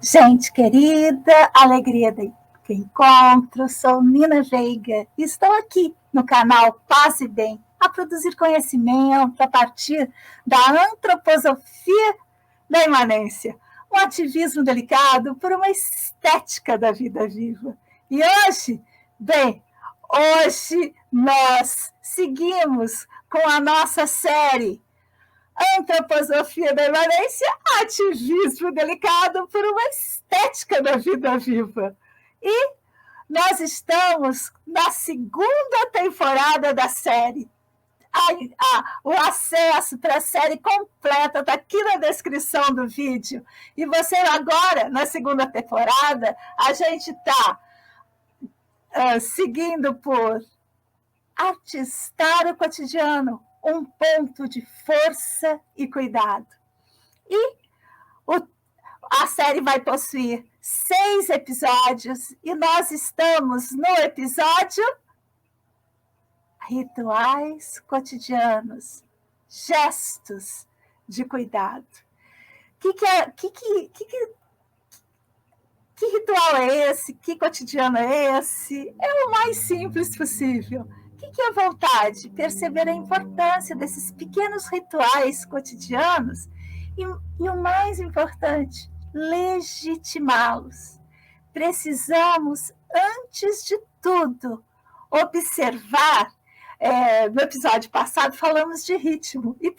Gente querida, alegria do encontro, sou Nina Veiga e estou aqui no canal Paz e Bem a produzir conhecimento a partir da antroposofia da imanência, um ativismo delicado por uma estética da vida viva. E hoje, hoje nós seguimos com a nossa série Antroposofia da imanência, ativismo delicado por uma estética da vida viva. E nós estamos na segunda temporada da série. O acesso para a série completa está aqui na descrição do vídeo. E você agora, na segunda temporada, a gente está seguindo por artistar o cotidiano, um ponto de força e cuidado. E a série vai possuir 6 episódios e nós estamos no episódio Rituais Cotidianos, Gestos de Cuidado. Que ritual é esse? Que cotidiano é esse? É o mais simples possível. O que é vontade? Perceber a importância desses pequenos rituais cotidianos e o mais importante, legitimá-los. Precisamos, antes de tudo, observar. No episódio passado falamos de ritmo. E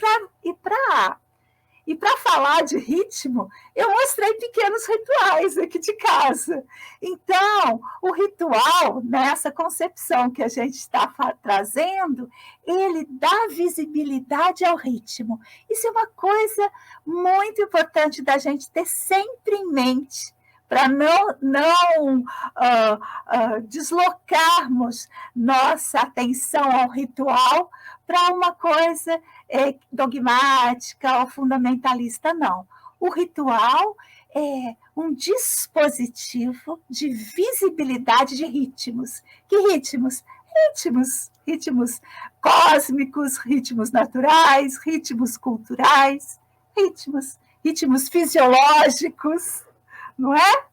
para falar de ritmo, eu mostrei pequenos rituais aqui de casa. Então, o ritual, nessa concepção que a gente está trazendo, ele dá visibilidade ao ritmo. Isso é uma coisa muito importante da gente ter sempre em mente, para não deslocarmos nossa atenção ao ritual para uma coisa dogmática ou fundamentalista, não. O ritual é um dispositivo de visibilidade de ritmos. Que ritmos? Ritmos cósmicos, ritmos naturais, ritmos culturais, ritmos fisiológicos, não é?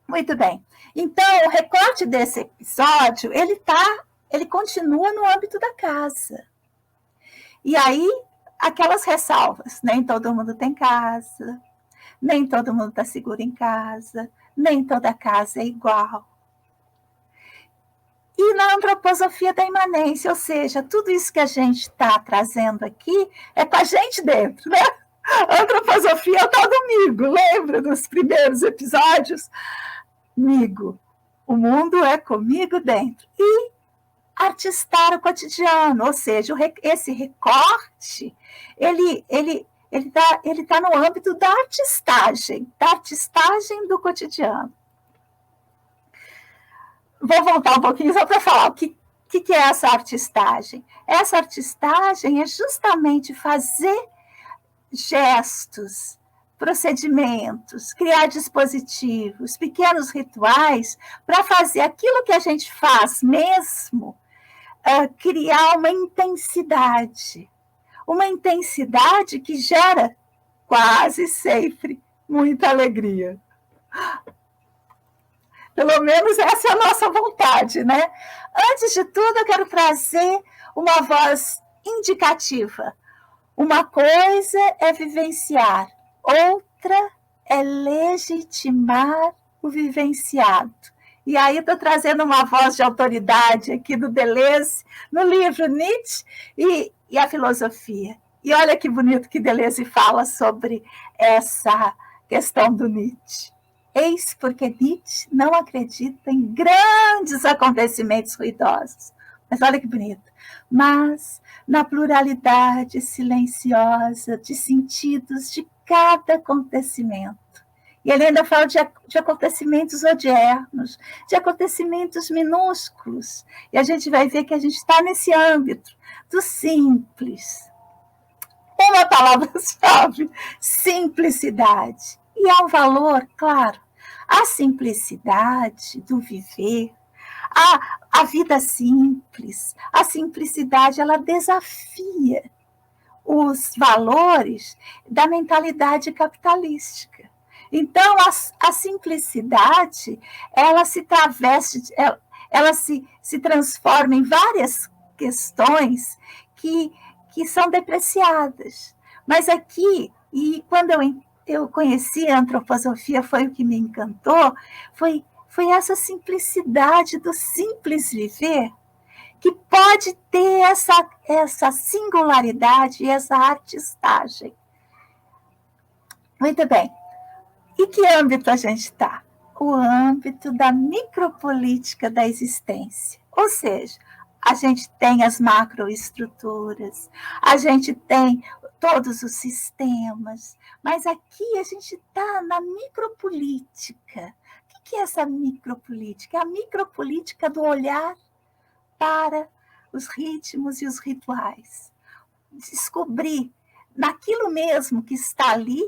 Muito bem. Então, o recorte desse episódio, ele continua no âmbito da casa. E aí, aquelas ressalvas, nem todo mundo tem casa, nem todo mundo está seguro em casa, nem toda casa é igual. E na antroposofia da imanência, ou seja, tudo isso que a gente está trazendo aqui é para a gente dentro, né? A antroposofia é o tal do migo, lembra dos primeiros episódios? Migo, o mundo é comigo dentro. E artistar o cotidiano, ou seja, esse recorte, ele tá no âmbito da artistagem do cotidiano. Vou voltar um pouquinho só para falar o que é essa artistagem. Essa artistagem é justamente fazer gestos, procedimentos, criar dispositivos, pequenos rituais para fazer aquilo que a gente faz mesmo, criar uma intensidade que gera quase sempre muita alegria. Pelo menos essa é a nossa vontade, né? Antes de tudo, eu quero trazer uma voz indicativa. Uma coisa é vivenciar, outra é legitimar o vivenciado. E aí estou trazendo uma voz de autoridade aqui do Deleuze, no livro Nietzsche e a filosofia. E olha que bonito que Deleuze fala sobre essa questão do Nietzsche. Eis porque Nietzsche não acredita em grandes acontecimentos ruidosos. Mas olha que bonito. Mas na pluralidade silenciosa de sentidos de cada acontecimento. E ele ainda fala de acontecimentos odiernos, de acontecimentos minúsculos. E a gente vai ver que a gente está nesse âmbito, do simples. Uma palavra-chave: simplicidade. E há um valor, claro. A simplicidade do viver, a vida simples, a simplicidade, ela desafia os valores da mentalidade capitalística. Então, a simplicidade, ela se traveste, ela se transforma em várias questões que são depreciadas. Mas aqui, e quando eu conheci a antroposofia, foi o que me encantou, foi essa simplicidade do simples viver, que pode ter essa singularidade e essa artistagem. Muito bem. E que âmbito a gente está? O âmbito da micropolítica da existência. Ou seja, a gente tem as macroestruturas, a gente tem todos os sistemas, mas aqui a gente está na micropolítica. O que é essa micropolítica? É a micropolítica do olhar para os ritmos e os rituais. Descobrir naquilo mesmo que está ali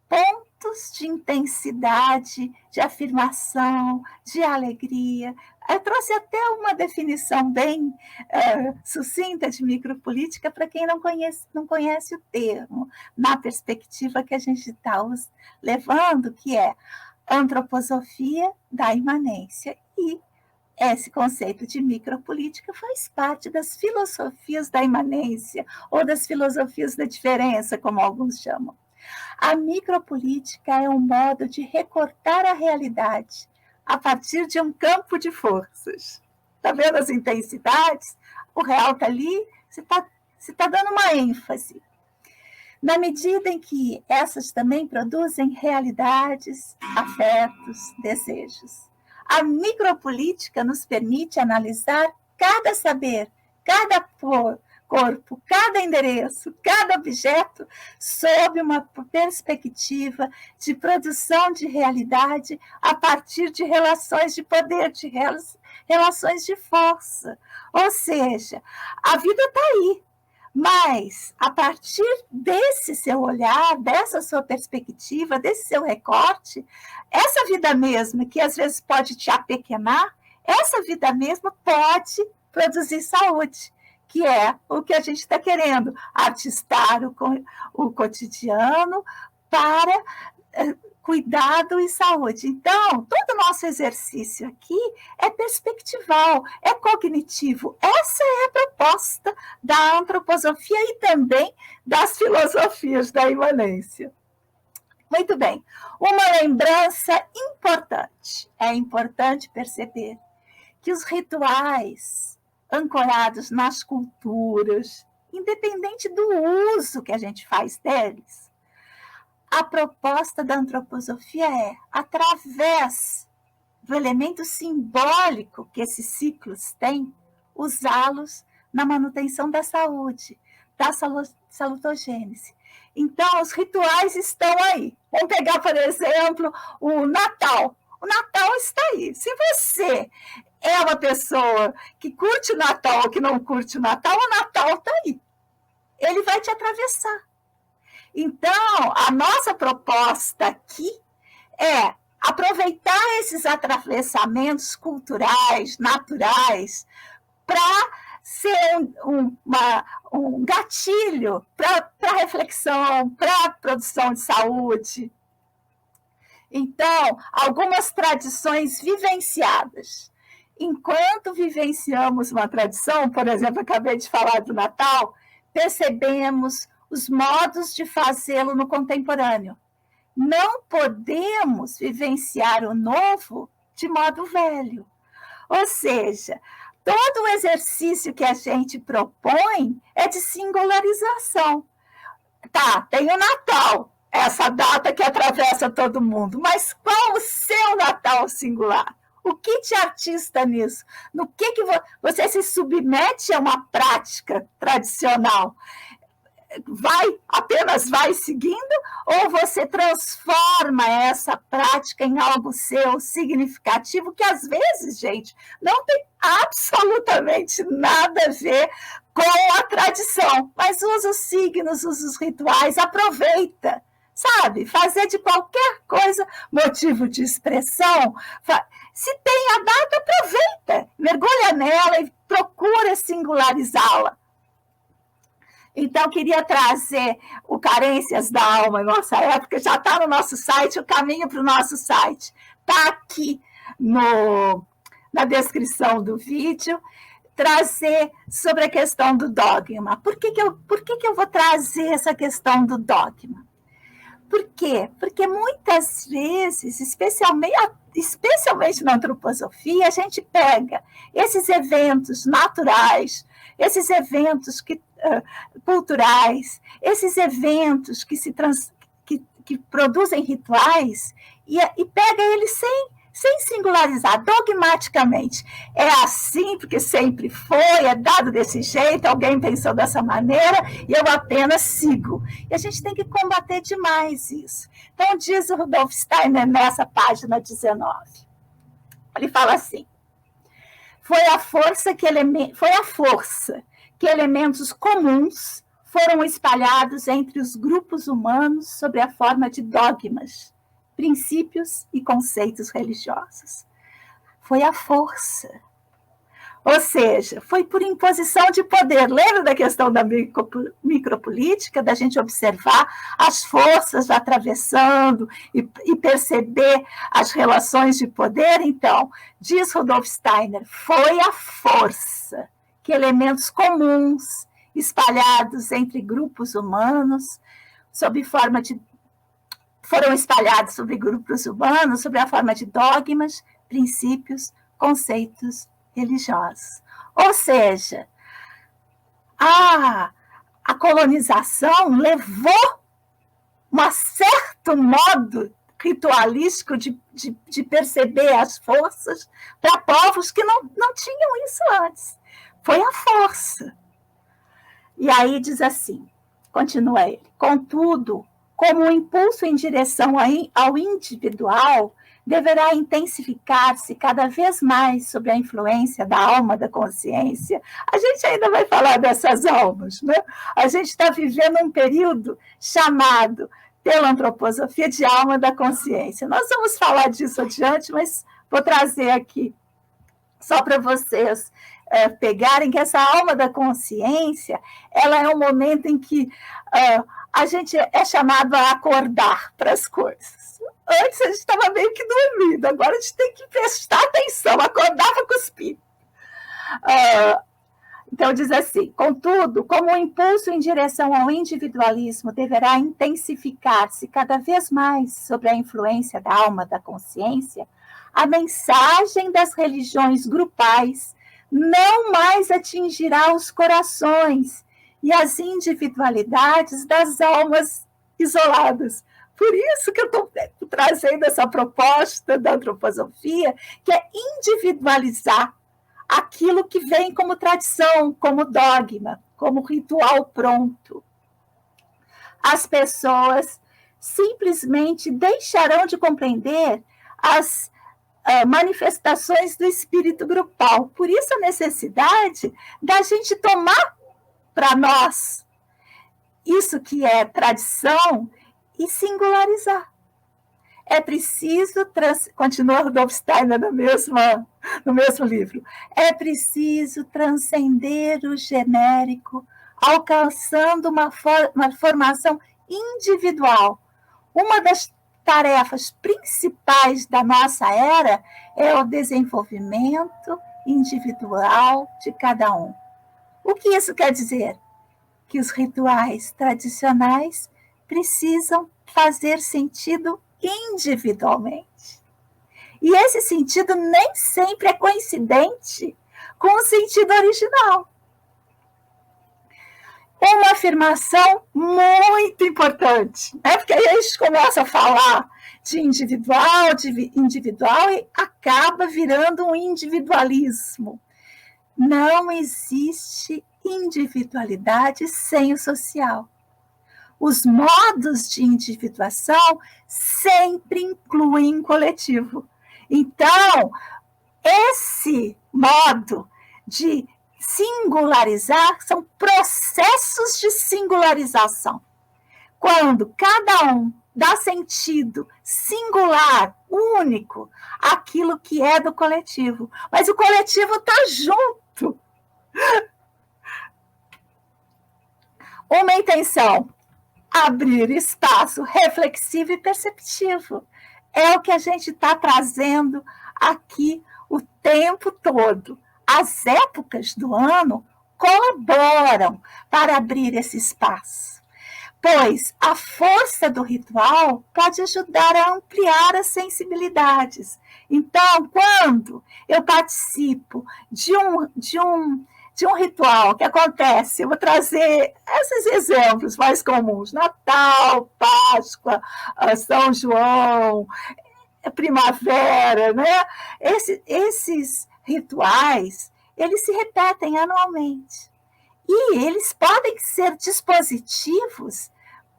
pontos de intensidade, de afirmação, de alegria. Eu trouxe até uma definição bem sucinta de micropolítica para quem não conhece o termo, na perspectiva que a gente está levando, que é antroposofia da imanência. E esse conceito de micropolítica faz parte das filosofias da imanência, ou das filosofias da diferença, como alguns chamam. A micropolítica é um modo de recortar a realidade a partir de um campo de forças. Está vendo as intensidades? O real está ali, você está dando uma ênfase. Na medida em que essas também produzem realidades, afetos, desejos. A micropolítica nos permite analisar cada saber, cada corpo, cada endereço, cada objeto, sob uma perspectiva de produção de realidade a partir de relações de poder, de relações de força. Ou seja, a vida está aí, mas a partir desse seu olhar, dessa sua perspectiva, desse seu recorte, essa vida mesma, que às vezes pode te apequenar, essa vida mesma pode produzir saúde, que é o que a gente está querendo, artistar o cotidiano para cuidado e saúde. Então, todo o nosso exercício aqui é perspectival, é cognitivo. Essa é a proposta da antroposofia e também das filosofias da imanência. Muito bem, uma lembrança importante. É importante perceber que os rituais ancorados nas culturas, independente do uso que a gente faz deles, a proposta da antroposofia é, através do elemento simbólico que esses ciclos têm, usá-los na manutenção da saúde, da salutogênese. Então, os rituais estão aí. Vamos pegar, por exemplo, o Natal. O Natal está aí. Se você é uma pessoa que curte o Natal ou que não curte o Natal está aí. Ele vai te atravessar. Então, a nossa proposta aqui é aproveitar esses atravessamentos culturais, naturais, para ser um gatilho para reflexão, para produção de saúde. Então, algumas tradições vivenciadas. Enquanto vivenciamos uma tradição, por exemplo, acabei de falar do Natal, percebemos os modos de fazê-lo no contemporâneo. Não podemos vivenciar o novo de modo velho. Ou seja, todo o exercício que a gente propõe é de singularização. Tá, tem o Natal, essa data que atravessa todo mundo, mas qual o seu Natal singular? O que te artista nisso? No que você se submete a uma prática tradicional? apenas vai seguindo, ou você transforma essa prática em algo seu significativo, que às vezes, gente, não tem absolutamente nada a ver com a tradição, mas usa os signos, usa os rituais, aproveita, sabe? Fazer de qualquer coisa motivo de expressão. Se tem a data, aproveita, mergulha nela e procura singularizá-la. Então, queria trazer o Carências da Alma em nossa época, já está no nosso site, o caminho para o nosso site está aqui na descrição do vídeo, trazer sobre a questão do dogma. Por que eu vou trazer essa questão do dogma? Por quê? Porque muitas vezes, especialmente na antroposofia, a gente pega esses eventos naturais, esses eventos culturais, esses eventos que produzem rituais e pega eles sem singularizar, dogmaticamente. É assim porque sempre foi, é dado desse jeito, alguém pensou dessa maneira e eu apenas sigo. E a gente tem que combater demais isso. Então, diz o Rudolf Steiner nessa página 19. Ele fala assim: foi a força que elementos comuns foram espalhados entre os grupos humanos sob a forma de dogmas, princípios e conceitos religiosos. Foi a força. Ou seja, foi por imposição de poder. Lembra da questão da micropolítica, da gente observar as forças atravessando e perceber as relações de poder? Então, diz Rudolf Steiner, foi a força que elementos comuns espalhados entre grupos humanos foram espalhados sobre grupos humanos sob a forma de dogmas, princípios, conceitos religiosos. Ou seja, a colonização levou um certo modo ritualístico de perceber as forças para povos que não tinham isso antes. Foi a força. E aí diz assim, continua ele, contudo, como o impulso em direção ao individual deverá intensificar-se cada vez mais sob a influência da alma da consciência. A gente ainda vai falar dessas almas, né? A gente está vivendo um período chamado, pela antroposofia, de alma da consciência. Nós vamos falar disso adiante, mas vou trazer aqui, só para vocês pegarem que essa alma da consciência, ela é um momento em que a gente é chamado a acordar para as coisas. Antes a gente estava meio que dormindo, agora a gente tem que prestar atenção, acordar para cuspir. Então diz assim, contudo, como o impulso em direção ao individualismo deverá intensificar-se cada vez mais sobre a influência da alma da consciência, a mensagem das religiões grupais não mais atingirá os corações e as individualidades das almas isoladas. Por isso que eu estou trazendo essa proposta da antroposofia, que é individualizar aquilo que vem como tradição, como dogma, como ritual pronto. As pessoas simplesmente deixarão de compreender as manifestações do espírito grupal. Por isso a necessidade da gente tomar para nós isso que é tradição e singularizar. É preciso, continua Rudolf Steiner no mesmo livro, é preciso transcender o genérico, alcançando uma formação individual. Uma das tarefas principais da nossa era é o desenvolvimento individual de cada um. O que isso quer dizer? Que os rituais tradicionais precisam fazer sentido individualmente. E esse sentido nem sempre é coincidente com o sentido original. Uma afirmação muito importante, né? Porque aí a gente começa a falar de individual e acaba virando um individualismo. Não existe individualidade sem o social. Os modos de individuação sempre incluem coletivo. Então, esse modo de singularizar são processos de singularização. Quando cada um dá sentido singular, único, àquilo que é do coletivo. Mas o coletivo está junto. Uma intenção: abrir espaço reflexivo e perceptivo. É o que a gente está trazendo aqui o tempo todo. As épocas do ano colaboram para abrir esse espaço, pois a força do ritual pode ajudar a ampliar as sensibilidades. Então, quando eu participo de um ritual que acontece, eu vou trazer esses exemplos mais comuns: Natal, Páscoa, São João, primavera, né? Esses rituais, eles se repetem anualmente. E eles podem ser dispositivos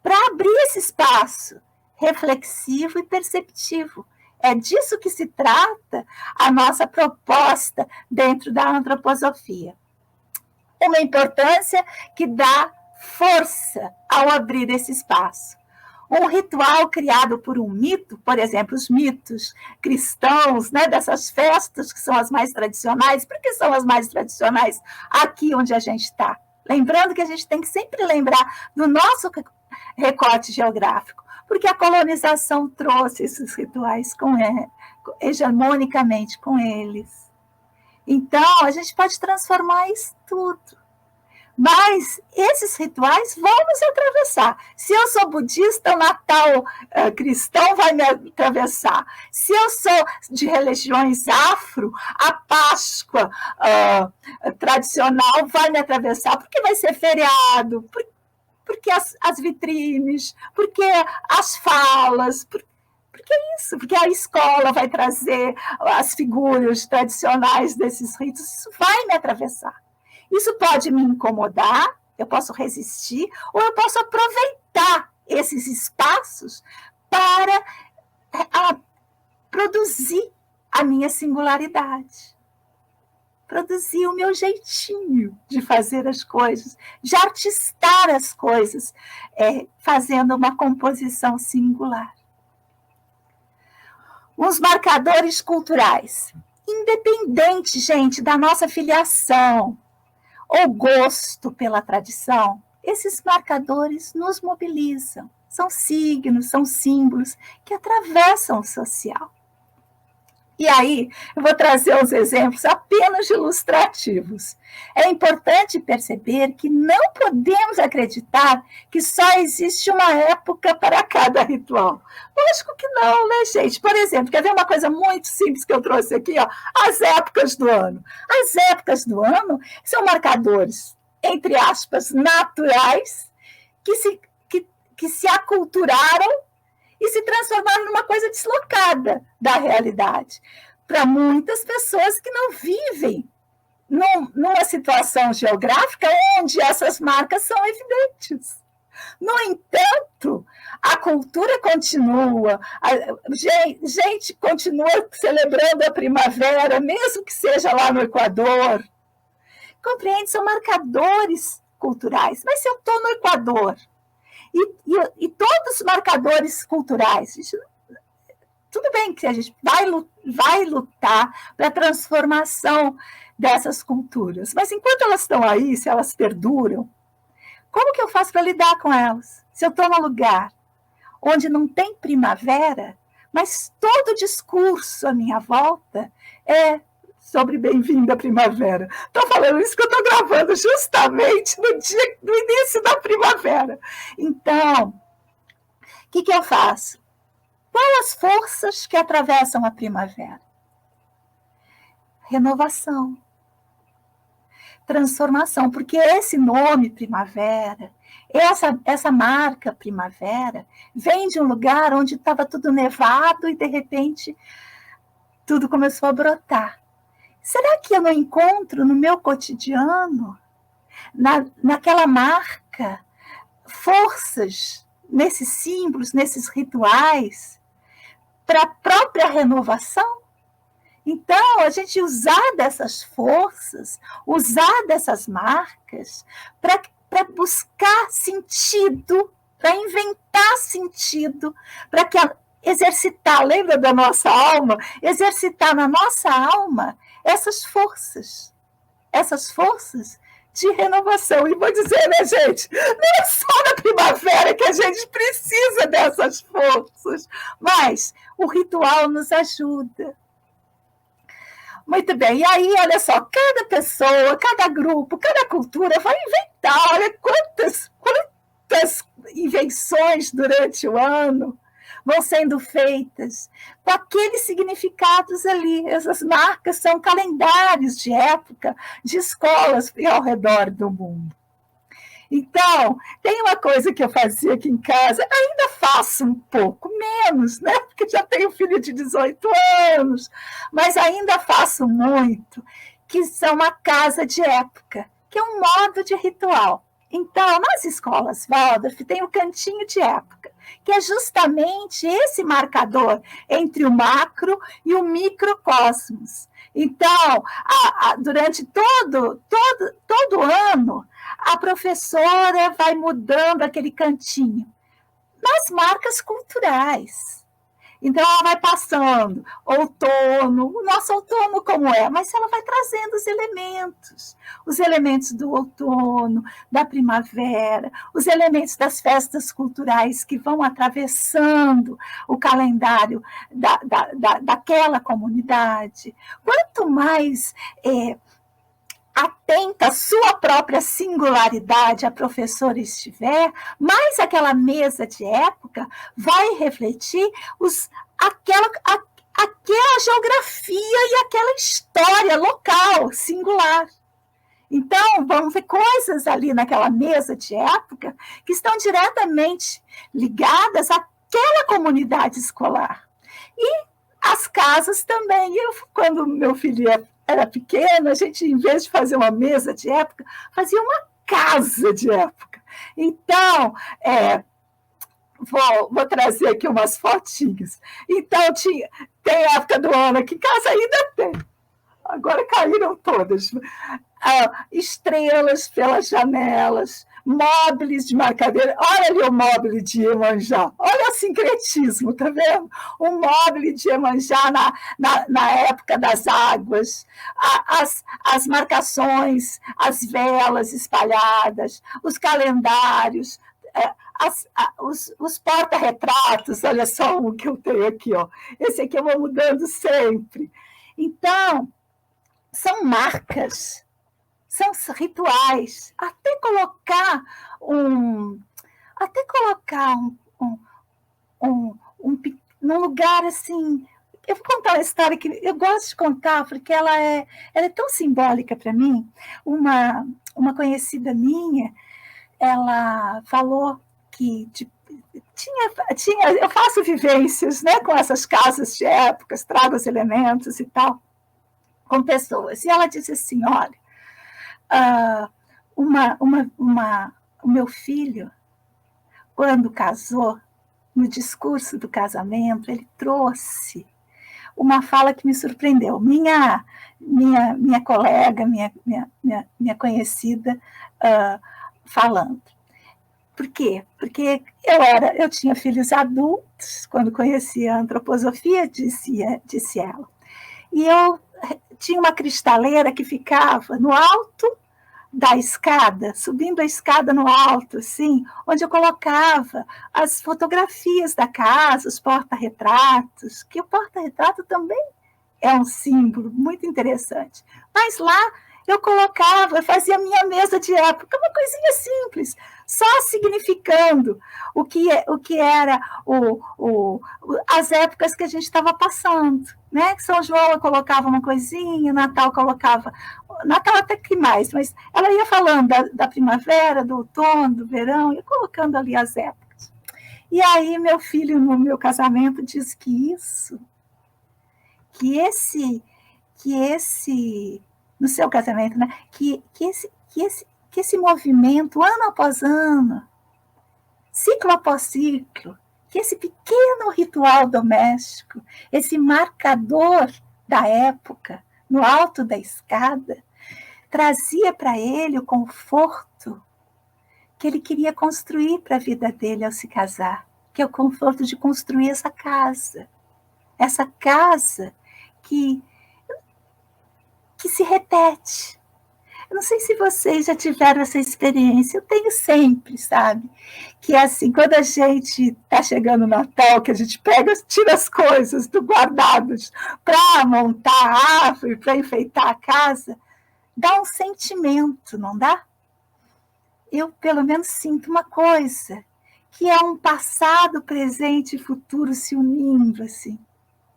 para abrir esse espaço reflexivo e perceptivo. É disso que se trata a nossa proposta dentro da antroposofia. Uma importância que dá força ao abrir esse espaço. Um ritual criado por um mito, por exemplo, os mitos cristãos, né, dessas festas que são as mais tradicionais. Por que são as mais tradicionais aqui onde a gente está? Lembrando que a gente tem que sempre lembrar do nosso recorte geográfico, porque a colonização trouxe esses rituais hegemonicamente com eles. Então, a gente pode transformar isso tudo. Mas esses rituais vão nos atravessar. Se eu sou budista, o Natal cristão vai me atravessar. Se eu sou de religiões afro, a Páscoa tradicional vai me atravessar, porque vai ser feriado, porque as vitrines, porque as falas, porque é isso, porque a escola vai trazer as figuras tradicionais desses ritos, isso vai me atravessar. Isso pode me incomodar, eu posso resistir, ou eu posso aproveitar esses espaços para produzir a minha singularidade, produzir o meu jeitinho de fazer as coisas, de artistar as coisas, fazendo uma composição singular. Os marcadores culturais, independente, gente, da nossa filiação, ou gosto pela tradição, esses marcadores nos mobilizam. São signos, são símbolos que atravessam o social. E aí, eu vou trazer uns exemplos apenas ilustrativos. É importante perceber que não podemos acreditar que só existe uma época para cada ritual. Lógico que não, né, gente? Por exemplo, quer ver uma coisa muito simples que eu trouxe aqui? Ó? As épocas do ano. As épocas do ano são marcadores, entre aspas, naturais, que se aculturaram e se transformaram numa coisa deslocada da realidade. Para muitas pessoas que não vivem numa situação geográfica onde essas marcas são evidentes. No entanto, a cultura continua, a gente continua celebrando a primavera, mesmo que seja lá no Equador. Compreende? São marcadores culturais. Mas se eu estou no Equador, e todos os marcadores culturais, tudo bem que a gente vai lutar para a transformação dessas culturas, mas enquanto elas estão aí, se elas perduram, como que eu faço para lidar com elas? Se eu estou num lugar onde não tem primavera, mas todo o discurso à minha volta é sobre bem-vinda primavera. Estou falando isso que eu estou gravando justamente no dia do início da primavera. Então, o que eu faço? Quais as forças que atravessam a primavera? Renovação. Transformação, porque esse nome primavera, essa marca primavera, vem de um lugar onde estava tudo nevado e, de repente, tudo começou a brotar. Será que eu não encontro no meu cotidiano, naquela marca, forças nesses símbolos, nesses rituais, para a própria renovação. Então, a gente usar dessas forças, usar dessas marcas, para buscar sentido, para inventar sentido, para exercitar, lembra da nossa alma? Exercitar na nossa alma essas forças de renovação. E vou dizer, né, gente, não é só na primavera que a gente precisa dessas forças, mas o ritual nos ajuda. Muito bem, e aí, olha só, cada pessoa, cada grupo, cada cultura vai inventar, olha quantas invenções durante o ano vão sendo feitas com aqueles significados ali. Essas marcas são calendários de época de escolas ao redor do mundo. Então, tem uma coisa que eu fazia aqui em casa, ainda faço um pouco menos, né? Porque já tenho filho de 18 anos, mas ainda faço muito, que são uma casa de época, que é um modo de ritual. Então, nas escolas Waldorf tem o cantinho de época, que é justamente esse marcador entre o macro e o microcosmos. Então, durante todo ano, a professora vai mudando aquele cantinho nas marcas culturais. Então, ela vai passando outono, o nosso outono como é, mas ela vai trazendo os elementos do outono, da primavera, os elementos das festas culturais que vão atravessando o calendário daquela comunidade. Quanto mais atenta à sua própria singularidade a professora estiver, mais aquela mesa de época vai refletir aquela geografia e aquela história local, singular. Então, vamos ver coisas ali naquela mesa de época que estão diretamente ligadas àquela comunidade escolar. E as casas também. Quando meu filho era pequeno, a gente, em vez de fazer uma mesa de época, fazia uma casa de época. Então, vou trazer aqui umas fotinhas. Então, tem época do ano aqui em casa, ainda tem. Agora caíram todas. Estrelas pelas janelas, móveis de madeira. Olha ali o móvel de Iemanjá. Olha o sincretismo, tá vendo? O móvel de Iemanjá na época das águas, as marcações, as velas espalhadas, os calendários, os porta-retratos. Olha só o que eu tenho aqui, ó. Esse aqui eu vou mudando sempre. Então, são marcas, são rituais, até colocar num lugar assim. Eu vou contar uma história que eu gosto de contar, porque ela é tão simbólica para mim. Uma conhecida minha, ela falou que eu faço vivências, né, com essas casas de épocas, trago os elementos e tal, com pessoas. E ela disse assim, olha, o meu filho, quando casou, no discurso do casamento, ele trouxe uma fala que me surpreendeu. Minha colega, minha conhecida, falando. Por quê? Porque eu tinha filhos adultos, quando conheci a antroposofia, disse ela. E eu tinha uma cristaleira que ficava no alto da escada, subindo a escada no alto, assim, onde eu colocava as fotografias da casa, os porta-retratos, que o porta-retrato também é um símbolo muito interessante. Mas lá eu colocava, eu fazia minha mesa de época, uma coisinha simples, só significando o que era as épocas que a gente estava passando, né? São João eu colocava uma coisinha, Natal colocava, Natal até que mais, mas ela ia falando da primavera, do outono, do verão, ia colocando ali as épocas. E aí meu filho, no meu casamento, diz que esse no seu casamento, né? Que esse movimento, ano após ano, ciclo após ciclo, que esse pequeno ritual doméstico, esse marcador da época, no alto da escada, trazia para ele o conforto que ele queria construir para a vida dele ao se casar, que é o conforto de construir essa casa que se repete. Eu não sei se vocês já tiveram essa experiência, eu tenho sempre, sabe? Que é assim, quando a gente está chegando no Natal, que a gente pega, tira as coisas do guardados para montar a árvore, para enfeitar a casa, dá um sentimento, não dá? Eu, pelo menos, sinto uma coisa, que é um passado, presente e futuro se unindo, assim.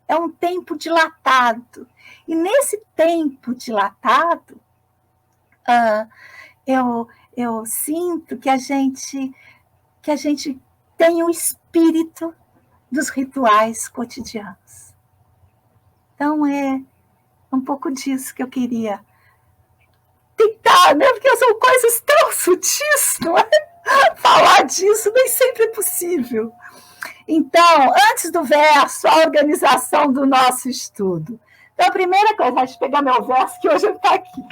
É um tempo dilatado. E nesse tempo dilatado, eu sinto que a gente tem o espírito dos rituais cotidianos. Então, é um pouco disso que eu queria tentar, né? Porque são coisas tão sutis, não é? Falar disso nem sempre é possível. Então, antes do verso, a organização do nosso estudo. Então, a primeira coisa, deixa eu pegar meu verso, que hoje ele está aqui.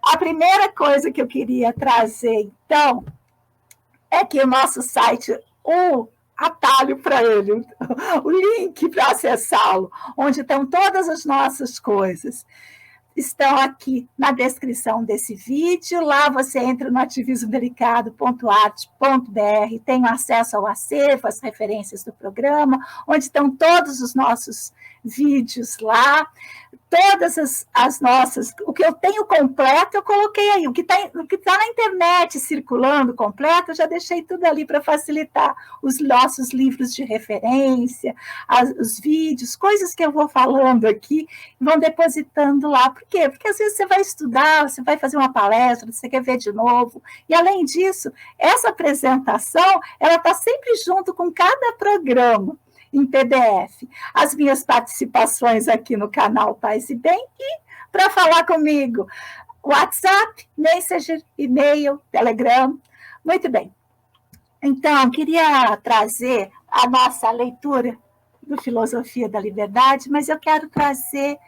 A primeira coisa que eu queria trazer, então, é que o nosso site, o atalho para ele, o link para acessá-lo, onde estão todas as nossas coisas, estão aqui na descrição desse vídeo. Lá você entra no ativismodelicado.arte.br, tem acesso ao acervo, as referências do programa, onde estão todos os nossos vídeos lá, todas as nossas, o que eu tenho completo eu coloquei aí, o que tá na internet circulando completo, eu já deixei tudo ali para facilitar os nossos livros de referência, os vídeos, coisas que eu vou falando aqui, vão depositando lá. Por quê? Porque às vezes você vai estudar, você vai fazer uma palestra, você quer ver de novo, e além disso, essa apresentação, ela está sempre junto com cada programa, em PDF, as minhas participações aqui no canal Paz e Bem, e para falar comigo, WhatsApp, Messenger, e-mail, Telegram. Muito bem. Então, queria trazer a nossa leitura do Filosofia da Liberdade, mas eu quero trazer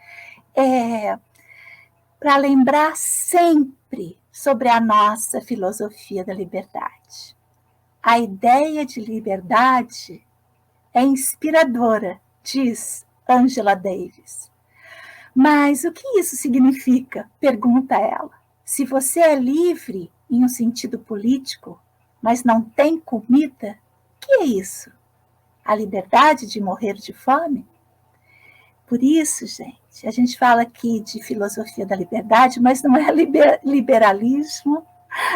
para lembrar sempre sobre a nossa filosofia da liberdade. A ideia de liberdade é inspiradora, diz Angela Davis. Mas o que isso significa? Pergunta ela. Se você é livre em um sentido político, mas não tem comida, o que é isso? A liberdade de morrer de fome? Por isso, gente, a gente fala aqui de filosofia da liberdade, mas não é liberalismo,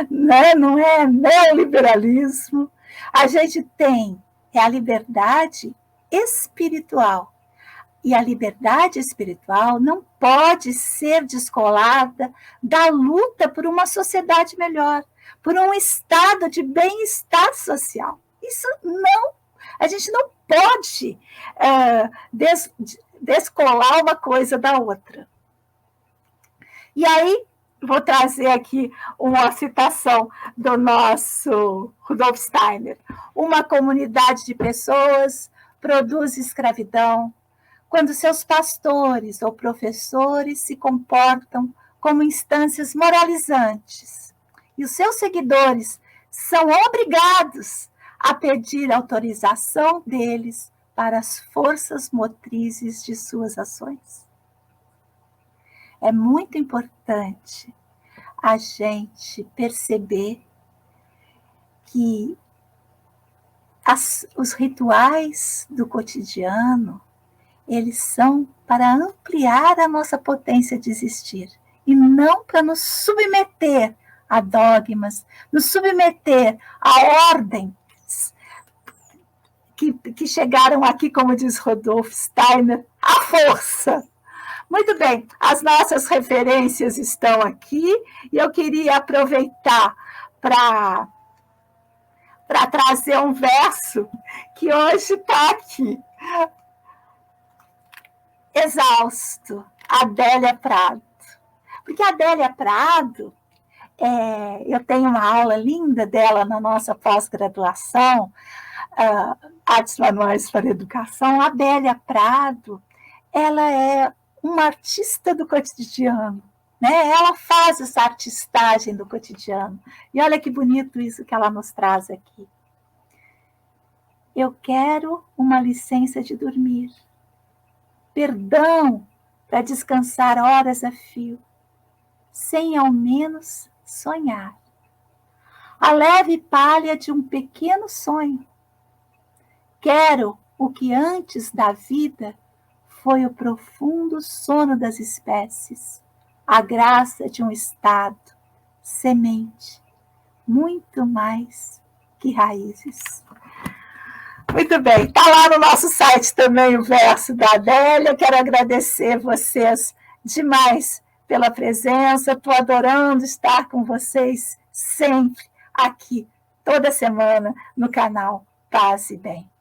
né? Não é neoliberalismo. A gente tem a liberdade espiritual. E a liberdade espiritual não pode ser descolada da luta por uma sociedade melhor, por um estado de bem-estar social. Isso não, a gente não pode descolar uma coisa da outra. E aí, vou trazer aqui uma citação do nosso Rudolf Steiner. Uma comunidade de pessoas produz escravidão quando seus pastores ou professores se comportam como instâncias moralizantes e os seus seguidores são obrigados a pedir autorização deles para as forças motrizes de suas ações. É muito importante a gente perceber que os rituais do cotidiano, eles são para ampliar a nossa potência de existir e não para nos submeter a dogmas, nos submeter a ordens que chegaram aqui, como diz Rudolf Steiner, à força. Muito bem, as nossas referências estão aqui e eu queria aproveitar para trazer um verso que hoje está aqui. Exausto, Adélia Prado. Porque a Adélia Prado, eu tenho uma aula linda dela na nossa pós-graduação, Artes Manuais para a Educação. A Adélia Prado, ela é uma artista do cotidiano, né? Ela faz essa artistagem do cotidiano. E olha que bonito isso que ela nos traz aqui. Eu quero uma licença de dormir, perdão para descansar horas a fio, sem ao menos sonhar. A leve palha de um pequeno sonho. Quero o que antes da vida foi o profundo sono das espécies, a graça de um estado, semente, muito mais que raízes. Muito bem, está lá no nosso site também o verso da Adélia. Quero agradecer vocês demais pela presença. Estou adorando estar com vocês sempre aqui, toda semana, no canal Paz e Bem.